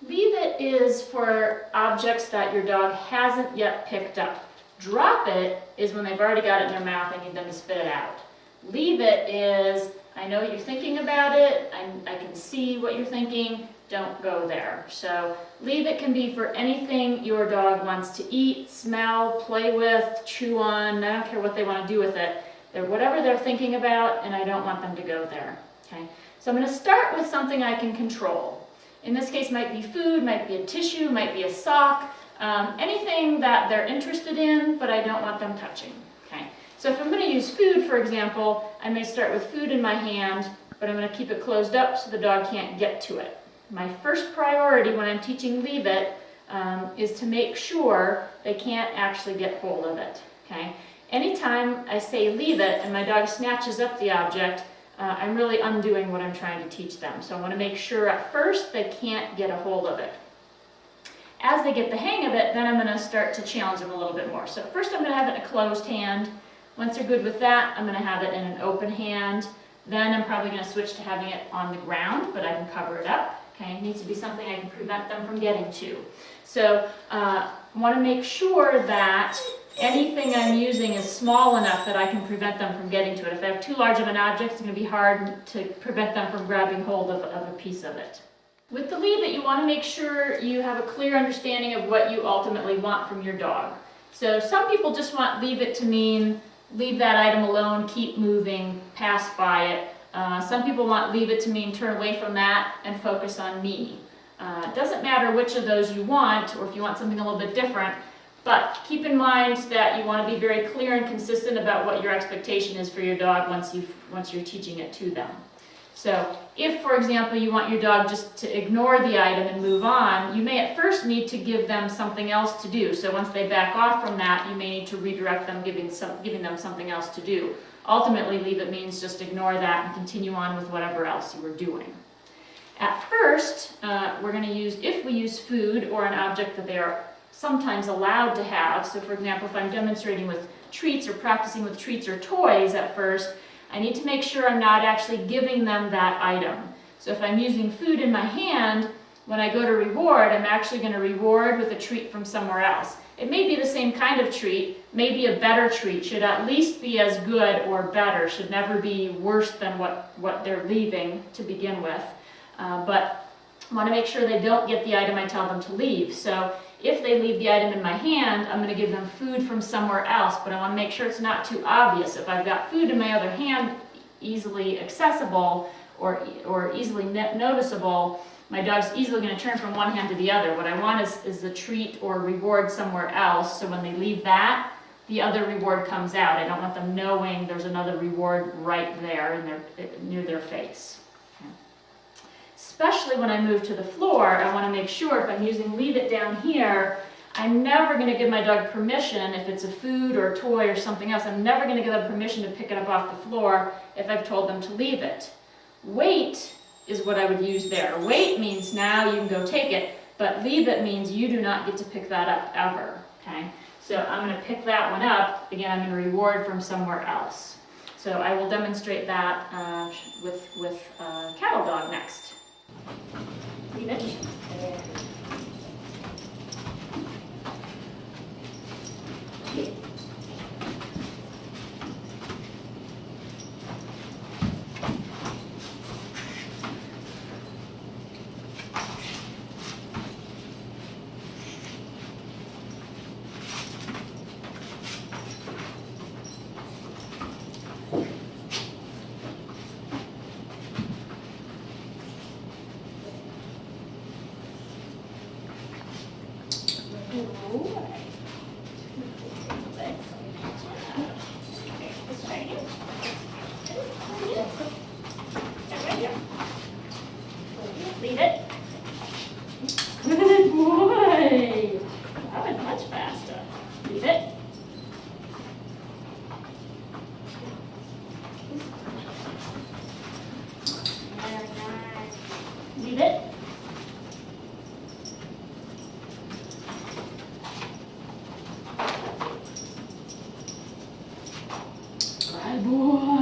Leave it is for objects that your dog hasn't yet picked up. Drop it is when they've already got it in their mouth and need them to spit it out. Leave it is, I know you're thinking about it, I can see what you're thinking, don't go there. So leave it can be for anything your dog wants to eat, smell, play with, chew on, I don't care what they want to do with it. Whatever they're thinking about, and I don't want them to go there. Okay? So I'm going to start with something I can control. In this case, might be food, might be a tissue, might be a sock, anything that they're interested in, but I don't want them touching. Okay? So if I'm going to use food, for example, I may start with food in my hand, but I'm going to keep it closed up so the dog can't get to it. My first priority when I'm teaching leave it is to make sure they can't actually get hold of it. Okay? Anytime I say leave it and my dog snatches up the object, I'm really undoing what I'm trying to teach them. So I want to make sure at first they can't get a hold of it. As they get the hang of it, then I'm going to start to challenge them a little bit more. So first I'm going to have it in a closed hand. Once they're good with that, I'm going to have it in an open hand. Then I'm probably going to switch to having it on the ground, but I can cover it up. Okay, it needs to be something I can prevent them from getting to. So I want to make sure that anything I'm using is small enough that I can prevent them from getting to it. If I have too large of an object, it's going to be hard to prevent them from grabbing hold of a piece of it. With the leave it, you want to make sure you have a clear understanding of what you ultimately want from your dog. So some people just want leave it to mean leave that item alone, keep moving, pass by it. Some people want leave it to mean turn away from that and focus on me. It doesn't matter which of those you want, or if you want something a little bit different, but keep in mind that you want to be very clear and consistent about what your expectation is for your dog once you're teaching it to them. So if, for example, you want your dog just to ignore the item and move on, you may at first need to give them something else to do. So once they back off from that, you may need to redirect them, giving them something else to do. Ultimately, leave it means just ignore that and continue on with whatever else you were doing. At first, we're going to use, if we use food or an object that they are sometimes allowed to have. So for example, if I'm demonstrating with treats or practicing with treats or toys at first, I need to make sure I'm not actually giving them that item. So if I'm using food in my hand, when I go to reward, I'm actually going to reward with a treat from somewhere else. It may be the same kind of treat, maybe a better treat, should at least be as good or better, should never be worse than what they're leaving to begin with. But I want to make sure they don't get the item I tell them to leave. So if they leave the item in my hand, I'm going to give them food from somewhere else, but I want to make sure it's not too obvious. If I've got food in my other hand, easily accessible or easily noticeable, my dog's easily going to turn from one hand to the other. What I want is the treat or reward somewhere else, so when they leave that, the other reward comes out. I don't want them knowing there's another reward right there near their face. Especially when I move to the floor, I want to make sure if I'm using leave it down here, I'm never going to give my dog permission, if it's a food or a toy or something else, I'm never going to give them permission to pick it up off the floor if I've told them to leave it. Wait is what I would use there. Wait means now you can go take it, but leave it means you do not get to pick that up ever. Okay? So I'm going to pick that one up. Again, I'm going to reward from somewhere else. So I will demonstrate that with Cattle Dog next. Leave it. Leave it. Good boy. That went much faster. Leave it. Leave it. Good boy.